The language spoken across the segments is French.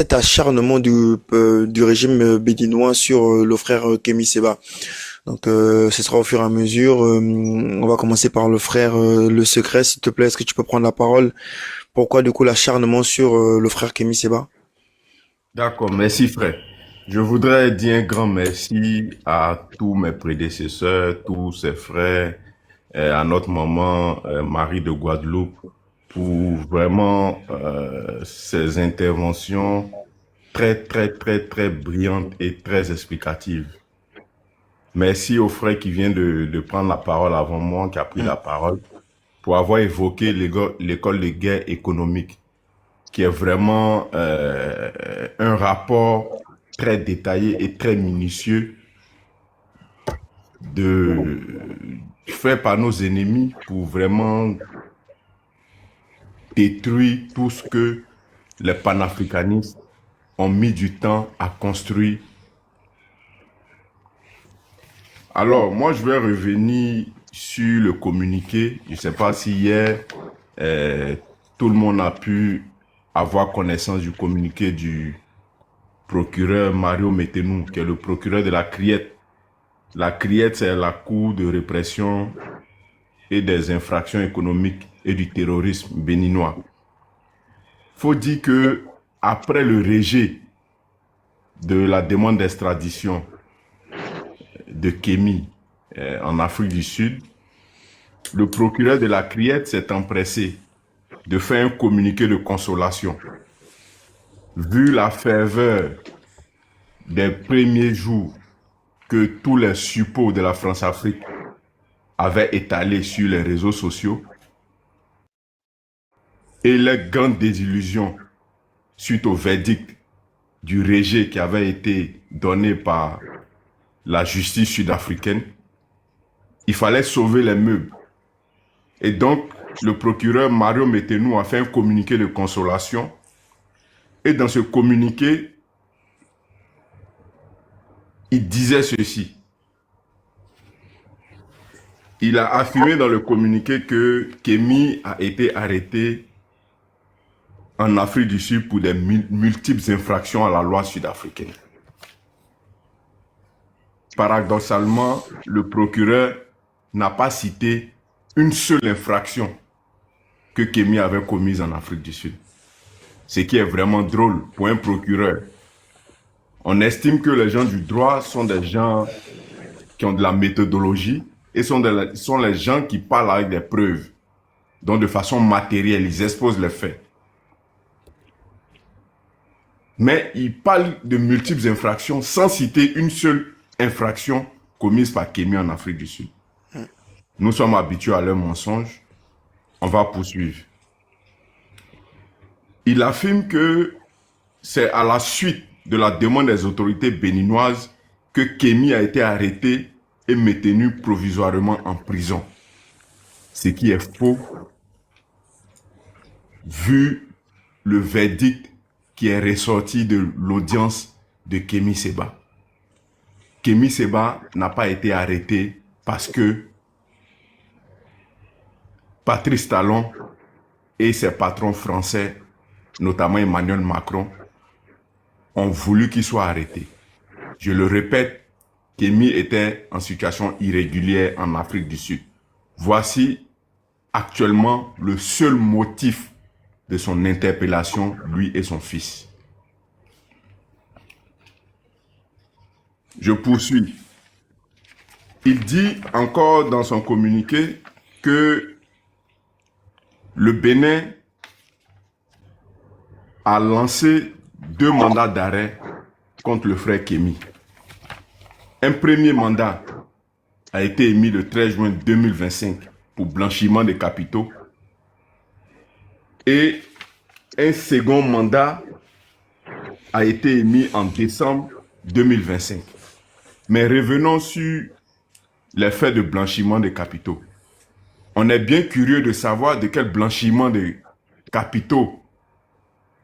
Cet acharnement du régime béninois sur le frère Kémy Séba. Donc, ce sera au fur et à mesure. On va commencer par le frère Le Secret, s'il te plaît. Est-ce que tu peux prendre la parole? Pourquoi du coup l'acharnement sur le frère Kémy Séba? D'accord, merci frère. Je voudrais dire un grand merci à tous mes prédécesseurs, tous ces frères, à notre maman Marie de Guadeloupe pour vraiment ces interventions très, très, très, très brillantes et très explicatives. Merci au frère qui vient de prendre la parole avant moi, qui a pris Hmm. la parole, pour avoir évoqué l'école de guerre économique, qui est vraiment un rapport très détaillé et très minutieux fait par nos ennemis pour vraiment détruire tout ce que les panafricanistes ont mis du temps à construire. Alors, moi, je vais revenir sur le communiqué. Je ne sais pas si hier, euh, tout le monde a pu avoir connaissance du communiqué du procureur Mario Metenou, qui est le procureur de la Criette. La Criette, c'est la Cour de répression et des infractions économiques et du terrorisme béninois. Faut dire que après le rejet de la demande d'extradition de Kémy en Afrique du Sud, le procureur de la Criette s'est empressé de faire un communiqué de consolation. Vu la ferveur des premiers jours que tous les suppôts de la France-Afrique avaient étalés sur les réseaux sociaux et les grandes désillusions suite au verdict du rejet qui avait été donné par la justice sud-africaine, il fallait sauver les meubles. Et donc, le procureur Mario Metenou a fait un communiqué de consolation. Et dans ce communiqué, il disait ceci. Il a affirmé dans le communiqué que Kémy a été arrêté en Afrique du Sud pour des multiples infractions à la loi sud-africaine. Paradoxalement, le procureur n'a pas cité une seule infraction que Kémy avait commise en Afrique du Sud. Ce qui est vraiment drôle pour un procureur. On estime que les gens du droit sont des gens qui ont de la méthodologie et sont les gens qui parlent avec des preuves. Donc de façon matérielle, ils exposent les faits. Mais ils parlent de multiples infractions sans citer une seule infraction commise par Kémy en Afrique du Sud. Nous sommes habitués à leurs mensonges. On va poursuivre. Il affirme que c'est à la suite de la demande des autorités béninoises que Kémy a été arrêté et maintenu provisoirement en prison. Ce qui est faux, vu le verdict qui est ressorti de l'audience de Kémy Séba. Kémy Séba n'a pas été arrêté parce que Patrice Talon et ses patrons français, notamment Emmanuel Macron, ont voulu qu'il soit arrêté. Je le répète, Kémy était en situation irrégulière en Afrique du Sud. Voici actuellement le seul motif de son interpellation, lui et son fils. Je poursuis. Il dit encore dans son communiqué que le Bénin a lancé 2 mandats d'arrêt contre le frère Kémy. Un premier mandat a été émis le 13 juin 2025 pour blanchiment des capitaux et un second mandat a été émis en décembre 2025. Mais revenons sur les faits de blanchiment des capitaux. On est bien curieux de savoir de quel blanchiment de capitaux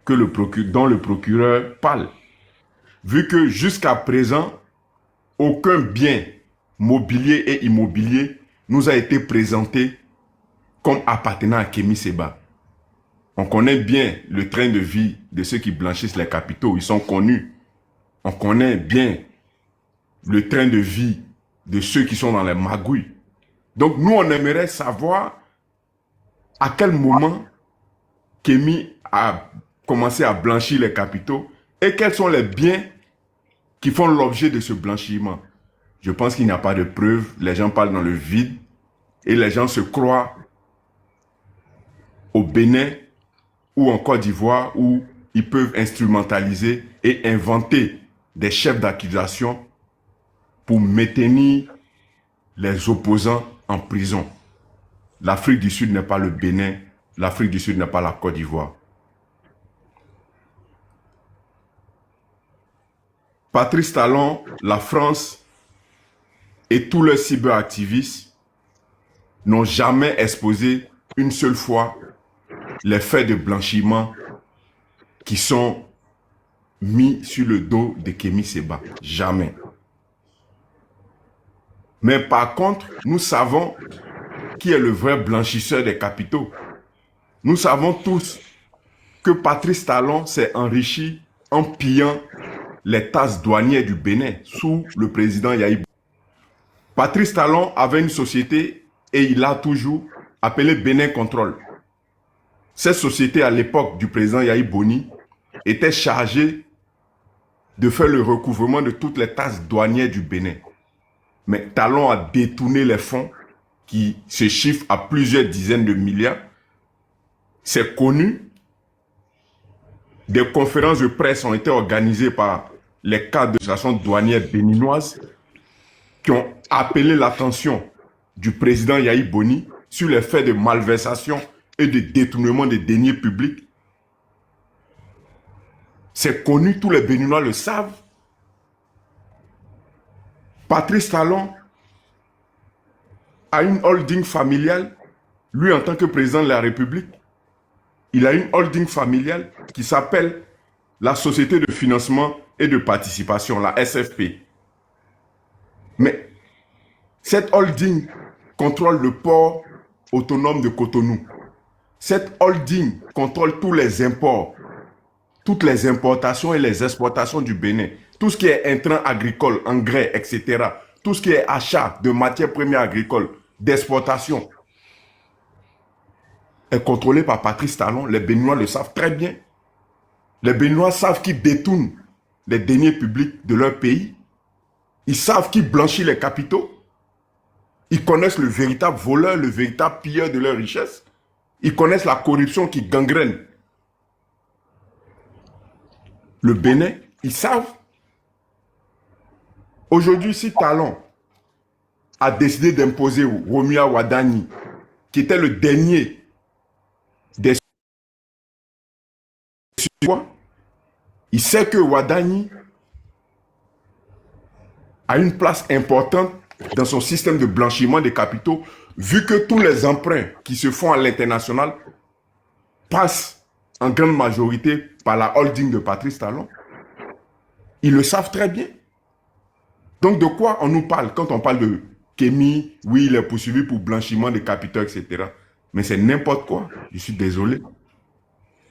dont le procureur parle, vu que jusqu'à présent, aucun bien mobilier et immobilier nous a été présenté comme appartenant à Kémy Séba. On connaît bien le train de vie de ceux qui blanchissent les capitaux. Ils sont connus. On connaît bien le train de vie de ceux qui sont dans les magouilles. Donc, nous, on aimerait savoir à quel moment Kémy a commencé à blanchir les capitaux et quels sont les biens qui font l'objet de ce blanchiment. Je pense qu'il n'y a pas de preuves. Les gens parlent dans le vide et les gens se croient au Bénin ou en Côte d'Ivoire où ils peuvent instrumentaliser et inventer des chefs d'accusation pour maintenir les opposants en prison. L'Afrique du Sud n'est pas le Bénin, l'Afrique du Sud n'est pas la Côte d'Ivoire. Patrice Talon, la France et tous les cyberactivistes n'ont jamais exposé une seule fois les faits de blanchiment qui sont mis sur le dos de Kémy Séba. Jamais. Mais par contre, nous savons qui est le vrai blanchisseur des capitaux. Nous savons tous que Patrice Talon s'est enrichi en pillant les tasses douanières du Bénin sous le président Yahi. Patrice Talon avait une société et il a toujours appelé Bénin Control. Cette société, à l'époque du président Yahi Boni, était chargée de faire le recouvrement de toutes les tasses douanières du Bénin. Mais Talon a détourné les fonds qui se chiffrent à plusieurs dizaines de milliards. C'est connu. Des conférences de presse ont été organisées par les cadres de l'administration douanière béninoise qui ont appelé l'attention du président Yahi Boni sur les faits de malversation et de détournement des deniers publics. C'est connu, tous les Béninois le savent. Patrice Talon a une holding familiale, lui en tant que président de la République, il a une holding familiale qui s'appelle la Société de financement et de participation, la SFP. Mais cette holding contrôle le port autonome de Cotonou. Cette holding contrôle tous les imports, toutes les importations et les exportations du Bénin. Tout ce qui est intrants agricoles, engrais, etc. Tout ce qui est achat de matières premières agricoles, d'exportation, est contrôlé par Patrice Talon. Les Béninois le savent très bien. Les Béninois savent qu'ils détournent les deniers publics de leur pays. Ils savent qu'ils blanchissent les capitaux. Ils connaissent le véritable voleur, le véritable pilleur de leur richesse. Ils connaissent la corruption qui gangrène le Bénin. Ils savent. Aujourd'hui, si Talon a décidé d'imposer Romia Wadani, qui était le dernier des Suédois, il sait que Wadani a une place importante dans son système de blanchiment des capitaux, vu que tous les emprunts qui se font à l'international passent en grande majorité par la holding de Patrice Talon. Ils le savent très bien. Donc de quoi on nous parle quand on parle de Kémy? Oui, il est poursuivi pour blanchiment de capitaux, etc. Mais c'est n'importe quoi. Je suis désolé.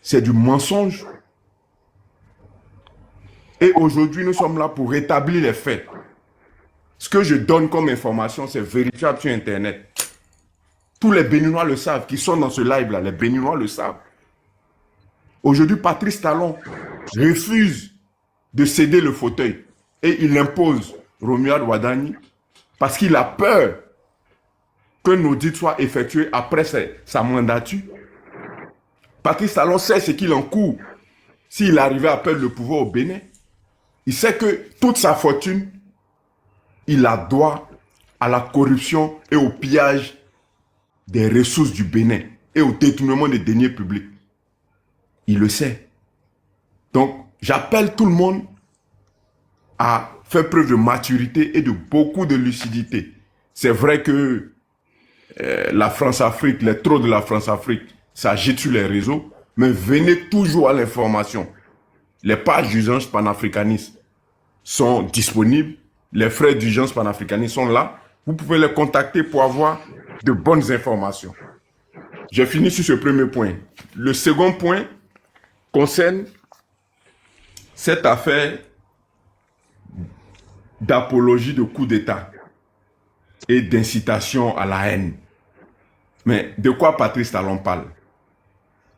C'est du mensonge. Et aujourd'hui, nous sommes là pour rétablir les faits. Ce que je donne comme information, c'est vérifiable sur Internet. Tous les Béninois le savent, qui sont dans ce live-là, les Béninois le savent. Aujourd'hui, Patrice Talon refuse de céder le fauteuil et il impose Romuald Wadani parce qu'il a peur qu'un audit soit effectué après sa mandature. Patrice Talon sait ce qu'il encourt s'il arrivait à perdre le pouvoir au Bénin. Il sait que toute sa fortune, il la doit à la corruption et au pillage des ressources du Bénin et au détournement des deniers publics. Il le sait. Donc, j'appelle tout le monde à faire preuve de maturité et de beaucoup de lucidité. C'est vrai que la France-Afrique, les trolls de la France-Afrique, ça jette sur les réseaux, mais venez toujours à l'information. Les pages d'urgence panafricanistes sont disponibles. Les frères d'urgence panafricanistes sont là. Vous pouvez les contacter pour avoir de bonnes informations. J'ai fini sur ce premier point. Le second point concerne cette affaire d'apologie de coup d'État et d'incitation à la haine. Mais de quoi Patrice Talon parle?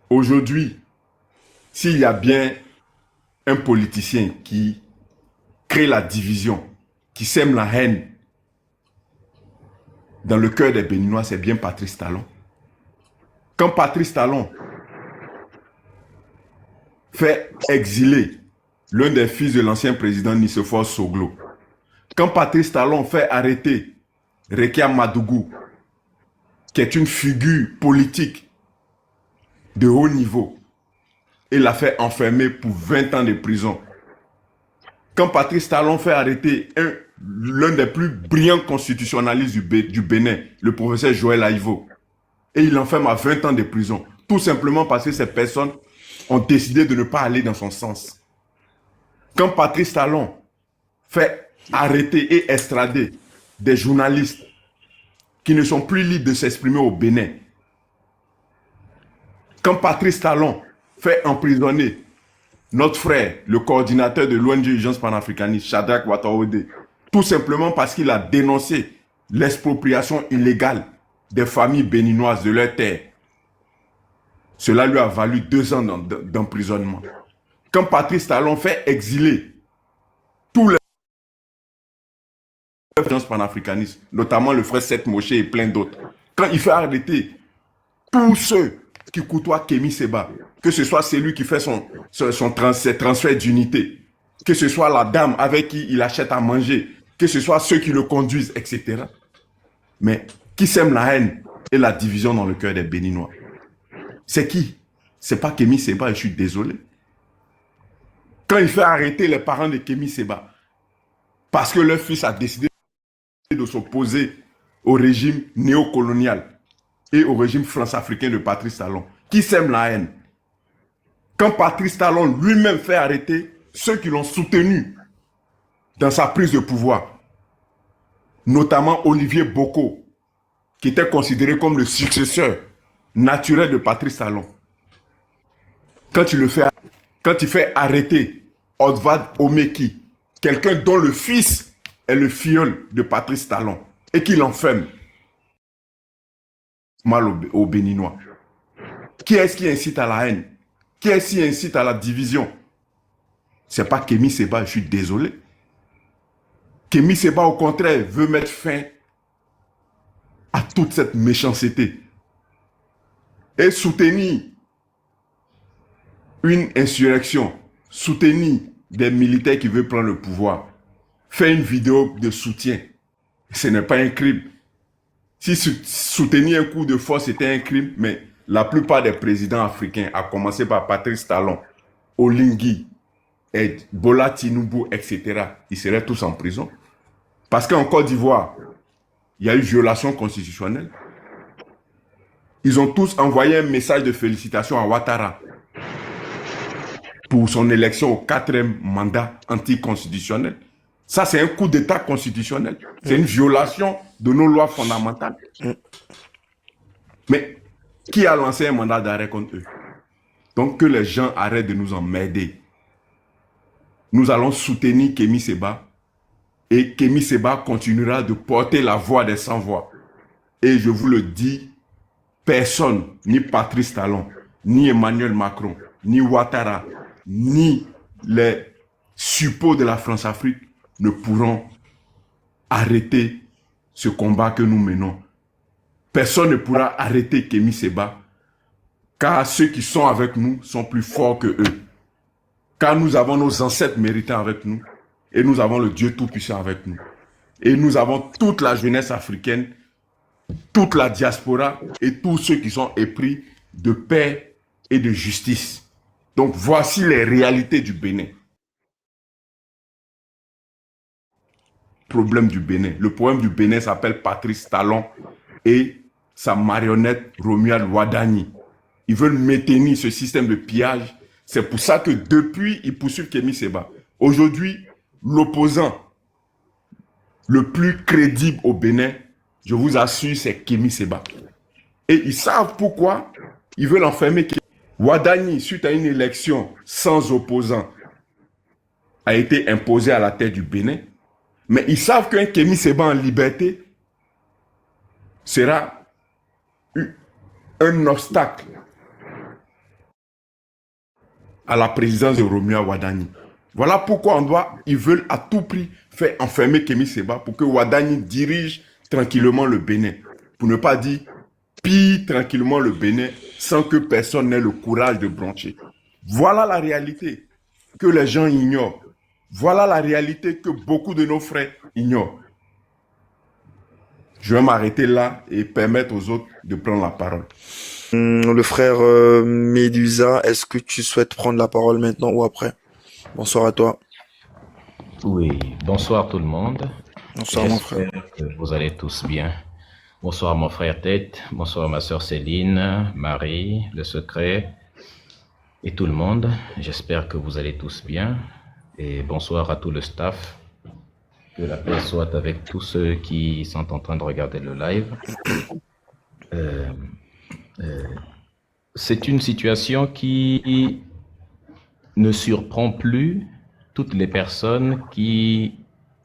Aujourd'hui, s'il y a bien un politicien qui crée la division, qui sème la haine dans le cœur des Béninois, c'est bien Patrice Talon. Quand Patrice Talon fait exiler l'un des fils de l'ancien président Nicéphore Soglo, quand Patrice Talon fait arrêter Rekia Madougou, qui est une figure politique de haut niveau, et l'a fait enfermer pour 20 ans de prison, quand Patrice Talon fait arrêter l'un des plus brillants constitutionnalistes du Bénin, le professeur Joël Aïvo, et il l'enferme à 20 ans de prison, tout simplement parce que ces personnes ont décidé de ne pas aller dans son sens. Quand Patrice Talon fait arrêter et extrader des journalistes qui ne sont plus libres de s'exprimer au Bénin, quand Patrice Talon fait emprisonner notre frère, le coordinateur de l'ONG Urgence panafricaniste, Shadrach Wataode, tout simplement parce qu'il a dénoncé l'expropriation illégale des familles béninoises de leurs terres. Cela lui a valu 2 ans d'emprisonnement. Quand Patrice Talon fait exiler tous les Urgence panafricanistes, notamment le frère Seth Moshe et plein d'autres, quand il fait arrêter tous ceux qui côtoient Kémy Séba, que ce soit celui qui fait ses transferts d'unité, que ce soit la dame avec qui il achète à manger, que ce soit ceux qui le conduisent, etc. Mais qui sème la haine et la division dans le cœur des Béninois? C'est qui? C'est pas Kémy Séba, je suis désolé. Quand il fait arrêter les parents de Kémy Séba, parce que leur fils a décidé de s'opposer au régime néocolonial et au régime france-africain de Patrice Talon, qui sème la haine? Quand Patrice Talon lui-même fait arrêter ceux qui l'ont soutenu dans sa prise de pouvoir, notamment Olivier Boko, qui était considéré comme le successeur naturel de Patrice Talon. Quand il fait arrêter Odvad Omeki, quelqu'un dont le fils est le filleul de Patrice Talon, et qu'il enferme mal aux Béninois. Qui est-ce qui incite à la haine? Qui est-ce qui incite à la division? C'est pas Kémy Séba, je suis désolé. Kémy Séba, au contraire, veut mettre fin à toute cette méchanceté et soutenir une insurrection, soutenir des militaires qui veulent prendre le pouvoir, faire une vidéo de soutien, ce n'est pas un crime. Si soutenir un coup de force était un crime, mais la plupart des présidents africains, à commencer par Patrice Talon, Oligui, Bola Tinubu, etc., ils seraient tous en prison. Parce qu'en Côte d'Ivoire, il y a eu violation constitutionnelle. Ils ont tous envoyé un message de félicitations à Ouattara pour son élection au 4e mandat anticonstitutionnel. Ça, c'est un coup d'État constitutionnel. C'est une violation de nos lois fondamentales. Mais qui a lancé un mandat d'arrêt contre eux? Donc que les gens arrêtent de nous emmerder. Nous allons soutenir Kémy Séba et Kémy Séba continuera de porter la voix des sans-voix. Et je vous le dis, personne, ni Patrice Talon, ni Emmanuel Macron, ni Ouattara, ni les suppôts de la France-Afrique ne pourront arrêter ce combat que nous menons. Personne ne pourra arrêter Kémy Séba, car ceux qui sont avec nous sont plus forts que eux. Car nous avons nos ancêtres méritants avec nous, et nous avons le Dieu Tout-Puissant avec nous. Et nous avons toute la jeunesse africaine, toute la diaspora, et tous ceux qui sont épris de paix et de justice. Donc voici les réalités du Bénin. Problème du Bénin. Le problème du Bénin s'appelle Patrice Talon et sa marionnette Romuald Wadani. Ils veulent maintenir ce système de pillage. C'est pour ça que depuis, ils poursuivent Kémy Séba. Aujourd'hui, l'opposant le plus crédible au Bénin, je vous assure, c'est Kémy Séba. Et ils savent pourquoi ils veulent enfermer Ouadani, suite à une élection sans opposant, a été imposé à la tête du Bénin. Mais ils savent qu'un Kémi Séba en liberté sera un obstacle à la présidence de Romeo Ouadani. Voilà pourquoi ils veulent à tout prix faire enfermer Kémi Séba pour que Ouadani dirige tranquillement le Bénin. Pour ne pas dire pille tranquillement le Bénin sans que personne n'ait le courage de broncher. Voilà la réalité que les gens ignorent. Voilà la réalité que beaucoup de nos frères ignorent. Je vais m'arrêter là et permettre aux autres de prendre la parole. Le frère Médusa, est-ce que tu souhaites prendre la parole maintenant ou après? Bonsoir à toi. Oui, bonsoir tout le monde. Bonsoir mon frère. J'espère que vous allez tous bien. Bonsoir mon frère Tête, bonsoir ma soeur Céline, Marie, le secret et tout le monde. J'espère que vous allez tous bien. Et bonsoir à tout le staff. Que la paix soit avec tous ceux qui sont en train de regarder le live. C'est une situation qui ne surprend plus toutes les personnes qui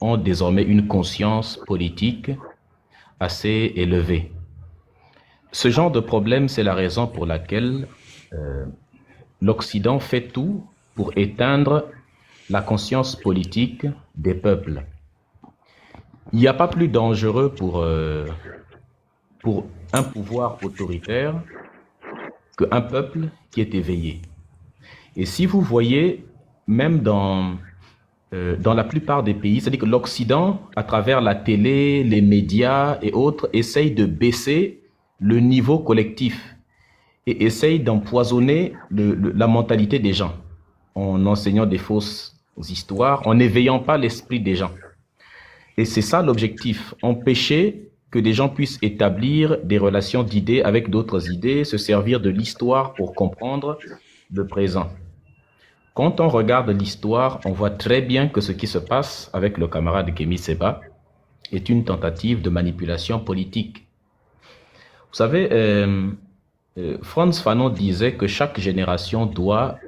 ont désormais une conscience politique assez élevée. Ce genre de problème, c'est la raison pour laquelle l'Occident fait tout pour éteindre la conscience politique des peuples. Il n'y a pas plus dangereux pour un pouvoir autoritaire qu'un peuple qui est éveillé. Et si vous voyez, même dans la plupart des pays, c'est-à-dire que l'Occident, à travers la télé, les médias et autres, essaye de baisser le niveau collectif et essaye d'empoisonner la mentalité des gens en enseignant des fausses histoires, en n'éveillant pas l'esprit des gens. Et c'est ça l'objectif, empêcher que des gens puissent établir des relations d'idées avec d'autres idées, se servir de l'histoire pour comprendre le présent. Quand on regarde l'histoire, on voit très bien que ce qui se passe avec le camarade Kémi Séba est une tentative de manipulation politique. Vous savez, Frantz Fanon disait que chaque génération doit,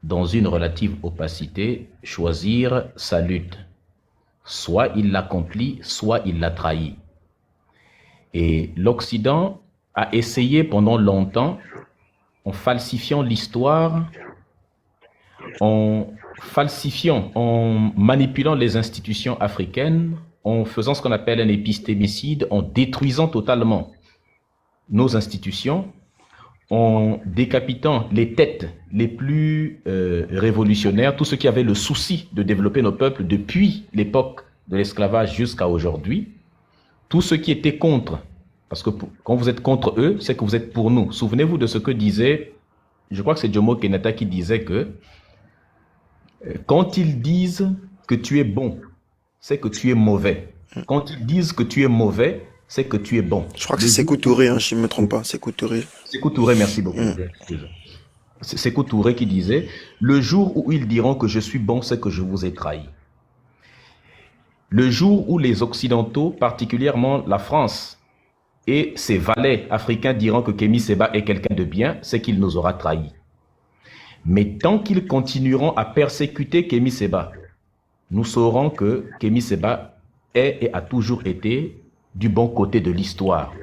dans une relative opacité, choisir sa lutte. Soit il l'accomplit, soit il la trahit. Et l'Occident a essayé pendant longtemps, en falsifiant l'histoire, en manipulant les institutions africaines, en faisant ce qu'on appelle un épistémicide, en détruisant totalement nos institutions, en décapitant les têtes les plus révolutionnaires, tous ceux qui avaient le souci de développer nos peuples depuis l'époque de l'esclavage jusqu'à aujourd'hui, tous ceux qui étaient contre, parce que quand vous êtes contre eux, c'est que vous êtes pour nous. Souvenez-vous de ce que disait, je crois que c'est Jomo Kenyatta qui disait que quand ils disent que tu es bon, c'est que tu es mauvais. Quand ils disent que tu es mauvais, c'est que tu es bon. Je crois que c'est Sékou Touré, hein, si je ne me trompe pas. Sékou Touré. Sékou Touré, merci beaucoup. C'est Sékou Touré qui disait « Le jour où ils diront que je suis bon, c'est que je vous ai trahi. » Le jour où les Occidentaux, particulièrement la France et ses valets africains diront que Kémi Séba est quelqu'un de bien, c'est qu'il nous aura trahis. Mais tant qu'ils continueront à persécuter Kémi Séba, nous saurons que Kémi Séba est et a toujours été du bon côté de l'histoire.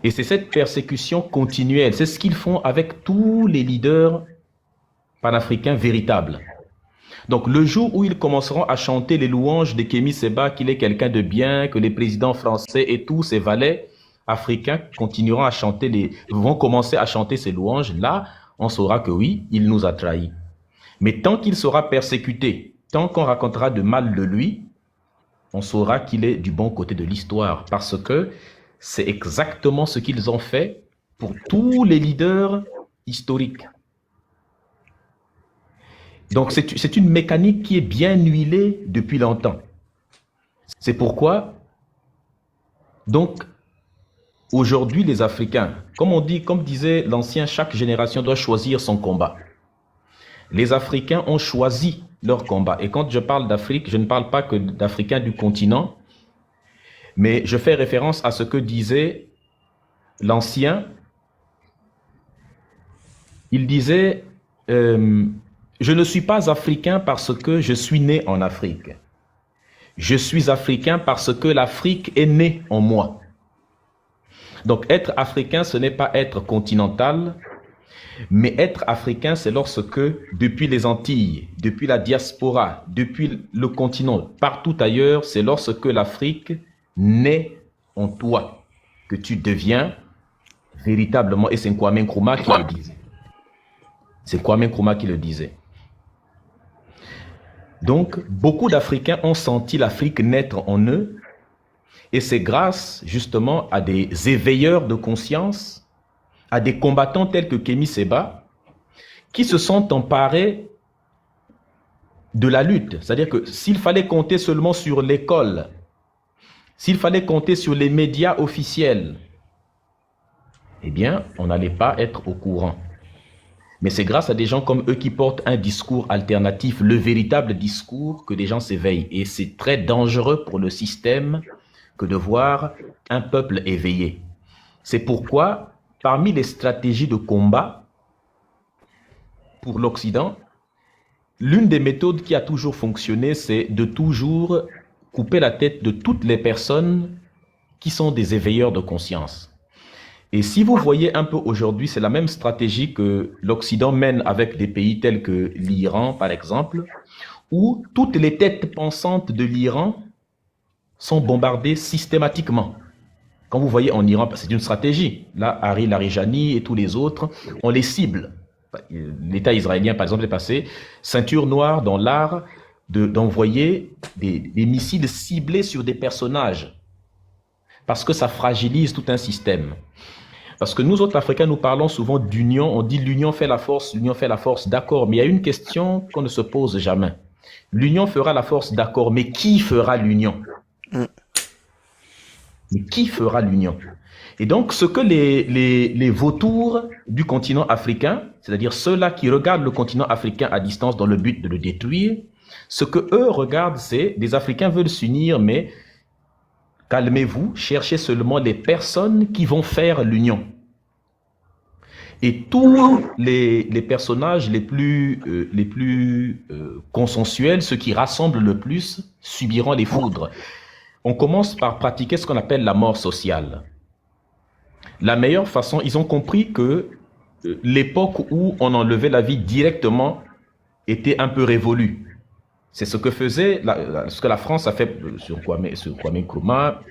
Et c'est cette persécution continuelle, c'est ce qu'ils font avec tous les leaders panafricains véritables. Donc le jour où ils commenceront à chanter les louanges de Kémi Séba, qu'il est quelqu'un de bien, que les présidents français et tous ces valets africains continueront à chanter vont commencer à chanter ces louanges, là, on saura que oui, il nous a trahis. Mais tant qu'il sera persécuté, tant qu'on racontera de mal de lui, on saura qu'il est du bon côté de l'histoire, parce que c'est exactement ce qu'ils ont fait pour tous les leaders historiques. Donc c'est une mécanique qui est bien huilée depuis longtemps. C'est pourquoi, donc, aujourd'hui les Africains, comme disait l'ancien, chaque génération doit choisir son combat. Les Africains ont choisi leur combat. Et quand je parle d'Afrique, je ne parle pas que d'Africains du continent, mais je fais référence à ce que disait l'Ancien, il disait je ne suis pas africain parce que je suis né en Afrique. Je suis africain parce que l'Afrique est née en moi. Donc être africain, ce n'est pas être continental, mais être africain, c'est lorsque, depuis les Antilles, depuis la diaspora, depuis le continent, partout ailleurs, c'est lorsque l'Afrique naît en toi, que tu deviens véritablement, et c'est Kwame Nkrumah qui le disait. C'est Kwame Nkrumah qui le disait. Donc, beaucoup d'Africains ont senti l'Afrique naître en eux, et c'est grâce justement à des éveilleurs de conscience, à des combattants tels que Kémy Séba, qui se sont emparés de la lutte. C'est-à-dire que s'il fallait compter seulement sur l'école, s'il fallait compter sur les médias officiels, eh bien, on n'allait pas être au courant. Mais c'est grâce à des gens comme eux qui portent un discours alternatif, le véritable discours, que des gens s'éveillent. Et c'est très dangereux pour le système que de voir un peuple éveillé. C'est pourquoi, parmi les stratégies de combat pour l'Occident, l'une des méthodes qui a toujours fonctionné, c'est de toujours couper la tête de toutes les personnes qui sont des éveilleurs de conscience. Et si vous voyez un peu aujourd'hui, c'est la même stratégie que l'Occident mène avec des pays tels que l'Iran, par exemple, où toutes les têtes pensantes de l'Iran sont bombardées systématiquement. Quand vous voyez en Iran, c'est une stratégie. Là, Ari Larijani et tous les autres, on les cible. L'État israélien, par exemple, est passé ceinture noire dans l'art d'envoyer des missiles ciblés sur des personnages, parce que ça fragilise tout un système. Parce que nous autres Africains, nous parlons souvent d'union, on dit l'union fait la force, d'accord, mais il y a une question qu'on ne se pose jamais. L'union fera la force, d'accord, mais qui fera l'union? Mais qui fera l'union? Et donc, ce que les vautours du continent africain, c'est-à-dire ceux-là qui regardent le continent africain à distance dans le but de le détruire, ce que eux regardent, c'est des Africains veulent s'unir, mais calmez-vous, cherchez seulement les personnes qui vont faire l'union. Et tous les personnages les plus consensuels, ceux qui rassemblent le plus, subiront les foudres. On commence par pratiquer ce qu'on appelle la mort sociale. La meilleure façon, ils ont compris que l'époque où on enlevait la vie directement était un peu révolue. C'est ce que faisait, ce que la France a fait sur Kwame Nkrumah,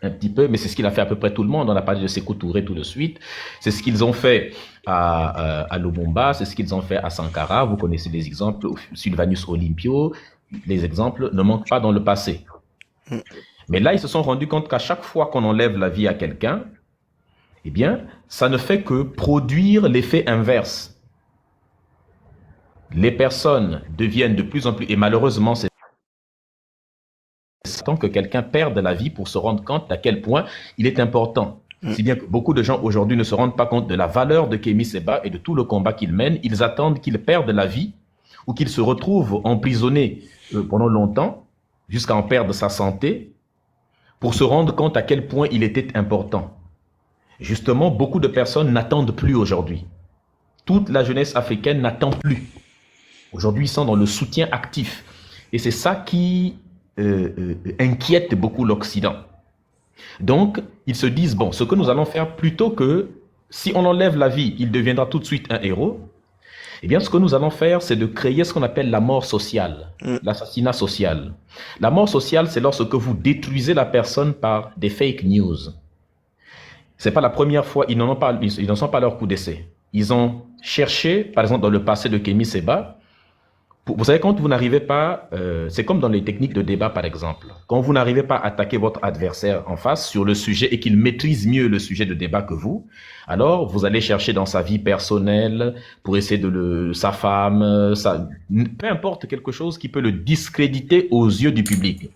un petit peu, mais c'est ce qu'il a fait à peu près tout le monde. On a parlé de Sékou Touré tout de suite. C'est ce qu'ils ont fait à Lumumba, c'est ce qu'ils ont fait à Sankara. Vous connaissez les exemples, Sylvanus Olympio. Les exemples ne manquent pas dans le passé. Mais là, ils se sont rendus compte qu'à chaque fois qu'on enlève la vie à quelqu'un, eh bien, ça ne fait que produire l'effet inverse. Les personnes deviennent de plus en plus, et malheureusement, c'est temps que quelqu'un perde la vie pour se rendre compte à quel point il est important. Si bien que beaucoup de gens aujourd'hui ne se rendent pas compte de la valeur de Kémy Séba et de tout le combat qu'il mène, ils attendent qu'il perde la vie ou qu'il se retrouve emprisonné pendant longtemps, jusqu'à en perdre sa santé, pour se rendre compte à quel point il était important. Justement, beaucoup de personnes n'attendent plus aujourd'hui. Toute la jeunesse africaine n'attend plus. Aujourd'hui, ils sont dans le soutien actif. Et c'est ça qui inquiète beaucoup l'Occident. Donc, ils se disent, bon, ce que nous allons faire, plutôt que, si on enlève la vie, il deviendra tout de suite un héros, eh bien, ce que nous allons faire, c'est de créer ce qu'on appelle la mort sociale, l'assassinat social. La mort sociale, c'est lorsque vous détruisez la personne par des fake news. C'est pas la première fois, ils n'en sont pas à leur coup d'essai. Ils ont cherché, par exemple, dans le passé de Kémy Séba, vous savez, quand vous n'arrivez pas, c'est comme dans les techniques de débat, par exemple. Quand vous n'arrivez pas à attaquer votre adversaire en face sur le sujet et qu'il maîtrise mieux le sujet de débat que vous, alors vous allez chercher dans sa vie personnelle pour essayer sa femme, peu importe, quelque chose qui peut le discréditer aux yeux du public.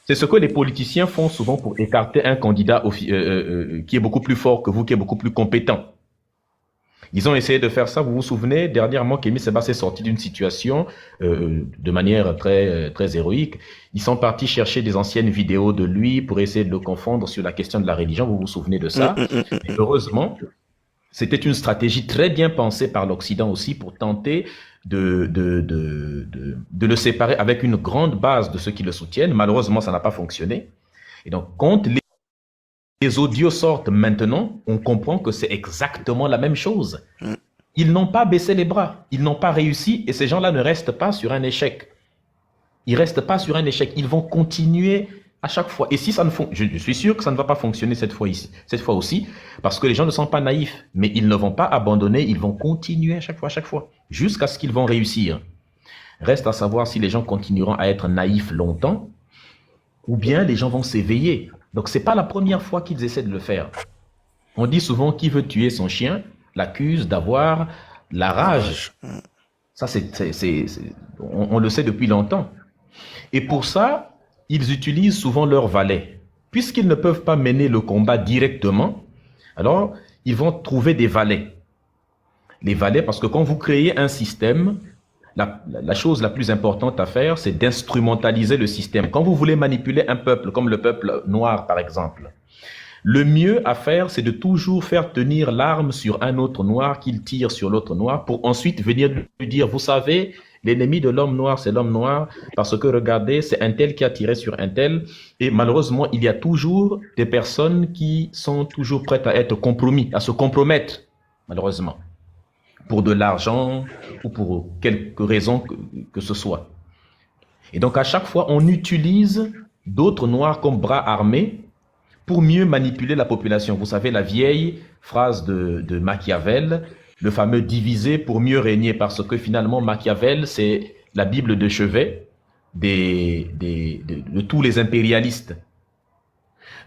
C'est ce que les politiciens font souvent pour écarter un candidat qui est beaucoup plus fort que vous, qui est beaucoup plus compétent. Ils ont essayé de faire ça. Vous vous souvenez, dernièrement, Kémy Séba s'est sorti d'une situation de manière très héroïque. Ils sont partis chercher des anciennes vidéos de lui pour essayer de le confondre sur la question de la religion. Vous vous souvenez de ça? Et heureusement, c'était une stratégie très bien pensée par l'Occident aussi pour tenter de le séparer avec une grande base de ceux qui le soutiennent. Malheureusement, ça n'a pas fonctionné. Et donc, quand les audios sortent maintenant, on comprend que c'est exactement la même chose. Ils n'ont pas baissé les bras, ils n'ont pas réussi, et ces gens-là ne restent pas sur un échec. Ils ne restent pas sur un échec, ils vont continuer à chaque fois. Et si ça ne fonctionne, je suis sûr que ça ne va pas fonctionner cette fois aussi, parce que les gens ne sont pas naïfs, mais ils ne vont pas abandonner, ils vont continuer à chaque fois, jusqu'à ce qu'ils vont réussir. Reste à savoir si les gens continueront à être naïfs longtemps, ou bien les gens vont s'éveiller. Donc, ce n'est pas la première fois qu'ils essaient de le faire. On dit souvent qui veut tuer son chien l'accuse d'avoir la rage. Ça, on le sait depuis longtemps. Et pour ça, ils utilisent souvent leurs valets. Puisqu'ils ne peuvent pas mener le combat directement, alors ils vont trouver des valets. Les valets, parce que quand vous créez un système, la chose la plus importante à faire, c'est d'instrumentaliser le système. Quand vous voulez manipuler un peuple, comme le peuple noir par exemple, le mieux à faire, c'est de toujours faire tenir l'arme sur un autre noir qu'il tire sur l'autre noir pour ensuite venir lui dire, vous savez, l'ennemi de l'homme noir, c'est l'homme noir, parce que regardez, c'est un tel qui a tiré sur un tel. Et malheureusement, il y a toujours des personnes qui sont toujours prêtes à être compromis, à se compromettre, malheureusement, pour de l'argent ou pour quelque raison que ce soit. Et donc, à chaque fois, on utilise d'autres noirs comme bras armés pour mieux manipuler la population. Vous savez, la vieille phrase de Machiavel, le fameux diviser pour mieux régner, parce que finalement, Machiavel, c'est la Bible de chevet de tous les impérialistes.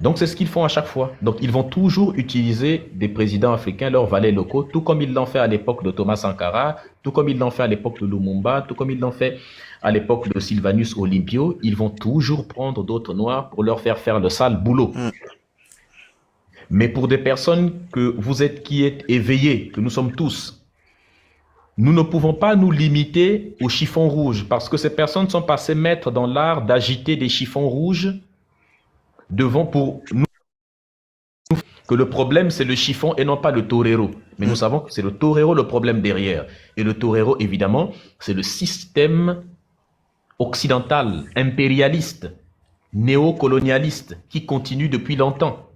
Donc, c'est ce qu'ils font à chaque fois. Donc, ils vont toujours utiliser des présidents africains, leurs valets locaux, tout comme ils l'ont fait à l'époque de Thomas Sankara, tout comme ils l'ont fait à l'époque de Lumumba, tout comme ils l'ont fait à l'époque de Sylvanus Olympio. Ils vont toujours prendre d'autres noirs pour leur faire le sale boulot. Mais pour des personnes qui êtes éveillées, que nous sommes tous, nous ne pouvons pas nous limiter aux chiffons rouges, parce que ces personnes sont passées maîtres dans l'art d'agiter des chiffons rouges pour nous que le problème c'est le chiffon et non pas le torero. Mais nous savons que c'est le torero le problème derrière. Et le torero, évidemment, c'est le système occidental, impérialiste, néocolonialiste, qui continue depuis longtemps,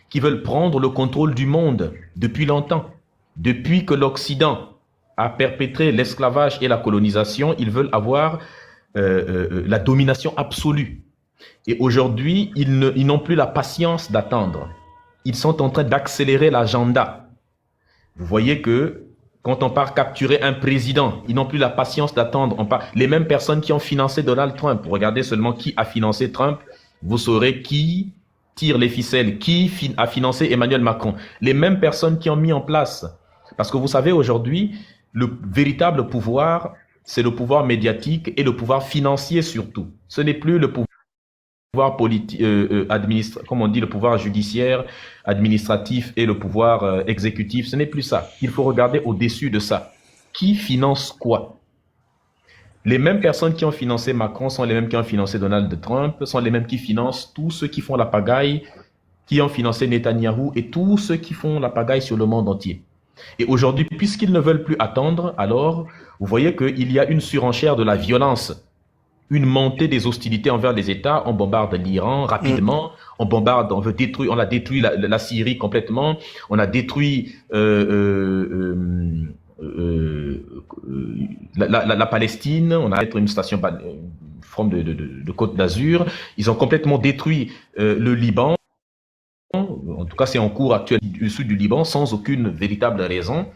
qui veulent prendre le contrôle du monde depuis longtemps. Depuis que l'Occident a perpétré l'esclavage et la colonisation, ils veulent avoir la domination absolue. Et aujourd'hui, ils n'ont plus la patience d'attendre. Ils sont en train d'accélérer l'agenda. Vous voyez que quand on part capturer un président, ils n'ont plus la patience d'attendre. Les mêmes personnes qui ont financé Donald Trump, regardez seulement qui a financé Trump, vous saurez qui tire les ficelles, qui a financé Emmanuel Macron. Les mêmes personnes qui ont mis en place. Parce que vous savez, aujourd'hui, le véritable pouvoir, c'est le pouvoir médiatique et le pouvoir financier surtout. Ce n'est plus le pouvoir politique, comme on dit, le pouvoir judiciaire, administratif et le pouvoir exécutif. Ce n'est plus ça. Il faut regarder au-dessus de ça. Qui finance quoi? Les mêmes personnes qui ont financé Macron sont les mêmes qui ont financé Donald Trump, sont les mêmes qui financent tous ceux qui font la pagaille, qui ont financé Netanyahou et tous ceux qui font la pagaille sur le monde entier. Et aujourd'hui, puisqu'ils ne veulent plus attendre, alors vous voyez qu'il y a une surenchère de la violence, une montée des hostilités envers les États. On bombarde l'Iran rapidement, on a détruit la Syrie complètement, on a détruit la Palestine, on a une station, une forme de Côte d'Azur. Ils ont complètement détruit le Liban. En tout cas, c'est en cours actuel du sud du Liban, sans aucune véritable raison.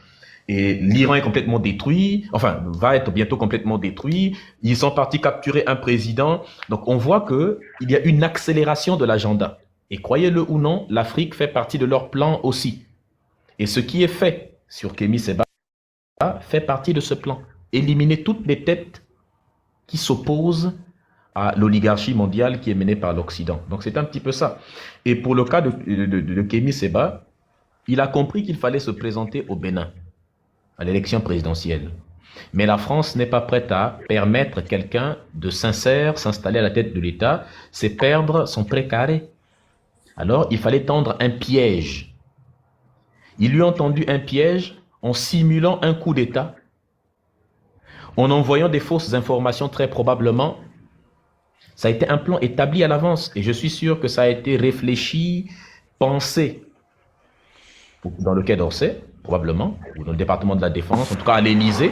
Et l'Iran est complètement détruit, enfin, va être bientôt complètement détruit. Ils sont partis capturer un président. Donc, on voit qu'il y a une accélération de l'agenda. Et croyez-le ou non, l'Afrique fait partie de leur plan aussi. Et ce qui est fait sur Kémy Séba fait partie de ce plan. Éliminer toutes les têtes qui s'opposent à l'oligarchie mondiale qui est menée par l'Occident. Donc, c'est un petit peu ça. Et pour le cas de Kémy Séba, il a compris qu'il fallait se présenter au Bénin. à l'élection présidentielle. Mais la France n'est pas prête à permettre quelqu'un de sincère s'installer à la tête de l'État, c'est perdre son précaré. Alors, il fallait tendre un piège. Ils lui ont tendu un piège en simulant un coup d'État, en envoyant des fausses informations très probablement. Ça a été un plan établi à l'avance et je suis sûr que ça a été réfléchi, pensé dans le Quai d'Orsay, probablement, ou dans le département de la Défense, en tout cas à l'Élysée.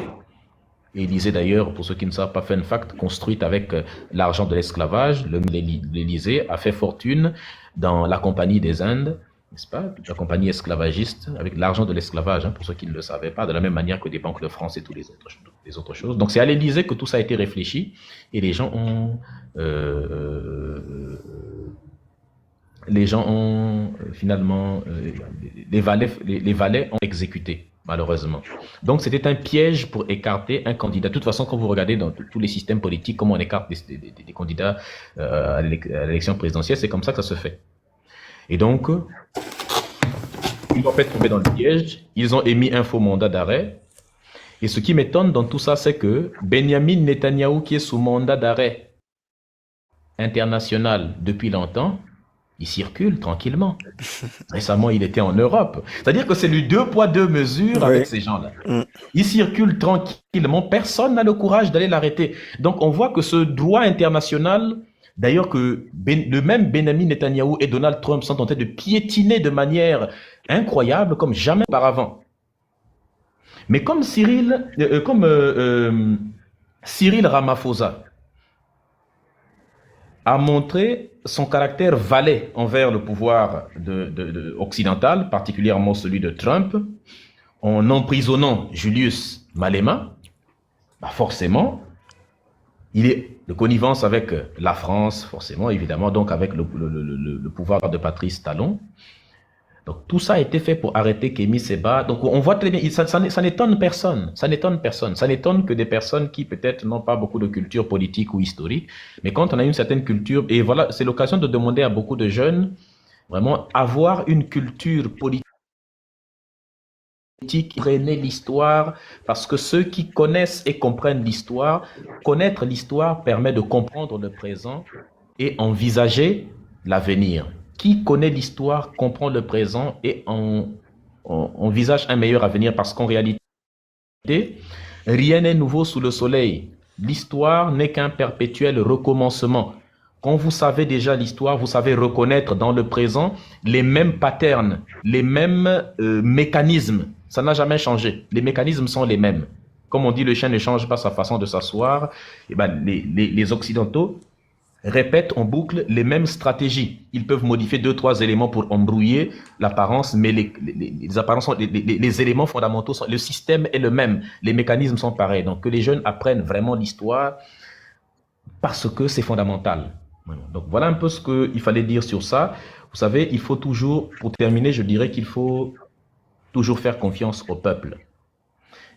L'Élysée d'ailleurs, pour ceux qui ne savent pas, fun fact, construite avec l'argent de l'esclavage. L'Élysée a fait fortune dans la Compagnie des Indes, n'est-ce pas? La compagnie esclavagiste, avec l'argent de l'esclavage, hein, pour ceux qui ne le savaient pas, de la même manière que des banques de France et toutes les autres choses. Donc c'est à l'Élysée que tout ça a été réfléchi et les gens ont finalement, les valets ont exécuté, malheureusement. Donc c'était un piège pour écarter un candidat. De toute façon, quand vous regardez dans tous les systèmes politiques, comment on écarte des candidats à l'élection présidentielle, c'est comme ça que ça se fait. Et donc, ils ont fait tomber dans le piège, ils ont émis un faux mandat d'arrêt. Et ce qui m'étonne dans tout ça, c'est que Benyamin Netanyahou, qui est sous mandat d'arrêt international depuis longtemps, il circule tranquillement. Récemment, il était en Europe. C'est-à-dire que c'est lui 2 poids 2 mesures avec ces gens-là. Il circule tranquillement. Personne n'a le courage d'aller l'arrêter. Donc, on voit que ce droit international, d'ailleurs que le même Benyamin Netanyahou et Donald Trump sont en train de piétiner de manière incroyable, comme jamais auparavant. Mais comme Cyril Ramaphosa a montré son caractère valet envers le pouvoir occidental, particulièrement celui de Trump, en emprisonnant Julius Malema, bah forcément, il est de connivence avec la France, forcément, évidemment, donc avec le pouvoir de Patrice Talon. Donc tout ça a été fait pour arrêter Kémy Séba. Donc on voit très bien, ça n'étonne personne, ça n'étonne personne. Ça n'étonne que des personnes qui peut-être n'ont pas beaucoup de culture politique ou historique. Mais quand on a une certaine culture, et voilà, c'est l'occasion de demander à beaucoup de jeunes, vraiment avoir une culture politique, prenez l'histoire, parce que ceux qui connaissent et comprennent l'histoire, connaître l'histoire permet de comprendre le présent et envisager l'avenir. Qui connaît l'histoire comprend le présent et envisage un meilleur avenir, parce qu'en réalité, rien n'est nouveau sous le soleil. L'histoire n'est qu'un perpétuel recommencement. Quand vous savez déjà l'histoire, vous savez reconnaître dans le présent les mêmes patterns, les mêmes mécanismes. Ça n'a jamais changé. Les mécanismes sont les mêmes. Comme on dit, le chien ne change pas sa façon de s'asseoir. Et ben, les Occidentaux répètent en boucle les mêmes stratégies. Ils peuvent modifier 2-3 éléments pour embrouiller l'apparence, mais les apparences, les éléments fondamentaux, le système est le même. Les mécanismes sont pareils. Donc que les jeunes apprennent vraiment l'histoire parce que c'est fondamental. Donc voilà un peu ce qu'il fallait dire sur ça. Vous savez, il faut toujours, pour terminer, je dirais qu'il faut toujours faire confiance au peuple.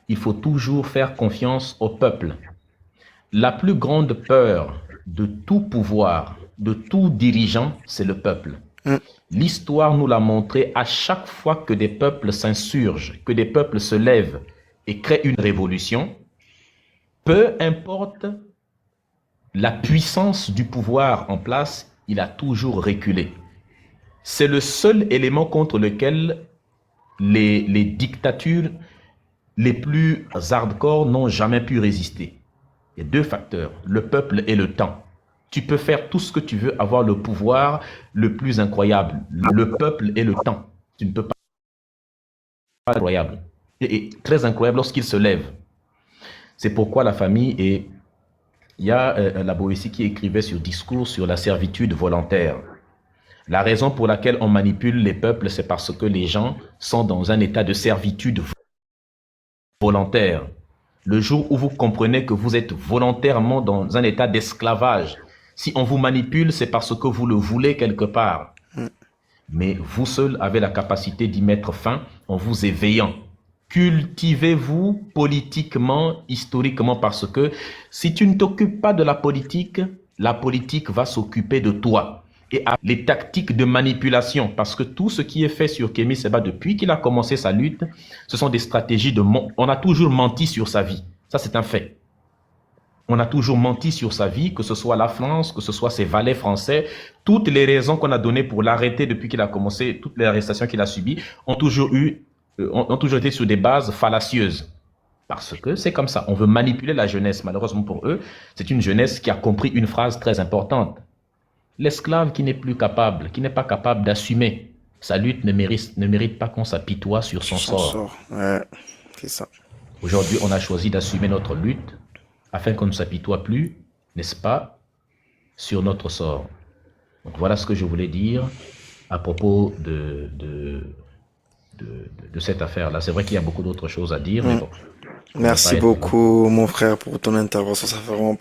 Il faut toujours faire confiance au peuple. La plus grande peur de tout pouvoir, de tout dirigeant, c'est le peuple. L'histoire nous l'a montré à chaque fois que des peuples s'insurgent, que des peuples se lèvent et créent une révolution, peu importe la puissance du pouvoir en place, il a toujours reculé. C'est le seul élément contre lequel les dictatures les plus hardcore n'ont jamais pu résister. Il y a 2 facteurs, le peuple et le temps. Tu peux faire tout ce que tu veux, avoir le pouvoir le plus incroyable. Le peuple et le temps. Tu ne peux pas. Incroyable. Et très incroyable lorsqu'il se lève. C'est pourquoi la famille est... Il y a la Boétie qui écrivait sur Discours sur la servitude volontaire. La raison pour laquelle on manipule les peuples, c'est parce que les gens sont dans un état de servitude volontaire. Le jour où vous comprenez que vous êtes volontairement dans un état d'esclavage, si on vous manipule, c'est parce que vous le voulez quelque part. Mais vous seul avez la capacité d'y mettre fin en vous éveillant. Cultivez-vous politiquement, historiquement, parce que si tu ne t'occupes pas de la politique va s'occuper de toi. et à les tactiques de manipulation. Parce que tout ce qui est fait sur Kémy Séba depuis qu'il a commencé sa lutte, ce sont des stratégies de... On a toujours menti sur sa vie. Ça, c'est un fait. On a toujours menti sur sa vie, que ce soit la France, que ce soit ses valets français. Toutes les raisons qu'on a données pour l'arrêter depuis qu'il a commencé, toutes les arrestations qu'il a subies, ont toujours été sur des bases fallacieuses. Parce que c'est comme ça. On veut manipuler la jeunesse. Malheureusement pour eux, c'est une jeunesse qui a compris une phrase très importante. L'esclave qui n'est plus capable, qui n'est pas capable d'assumer sa lutte ne mérite pas qu'on s'apitoie sur son sort. Ouais, c'est ça. Aujourd'hui, on a choisi d'assumer notre lutte afin qu'on ne s'apitoie plus, n'est-ce pas, sur notre sort. Donc voilà ce que je voulais dire à propos de cette affaire-là. C'est vrai qu'il y a beaucoup d'autres choses à dire, mais bon. Merci beaucoup, mon frère, pour ton intervention. Ça fait vraiment plaisir.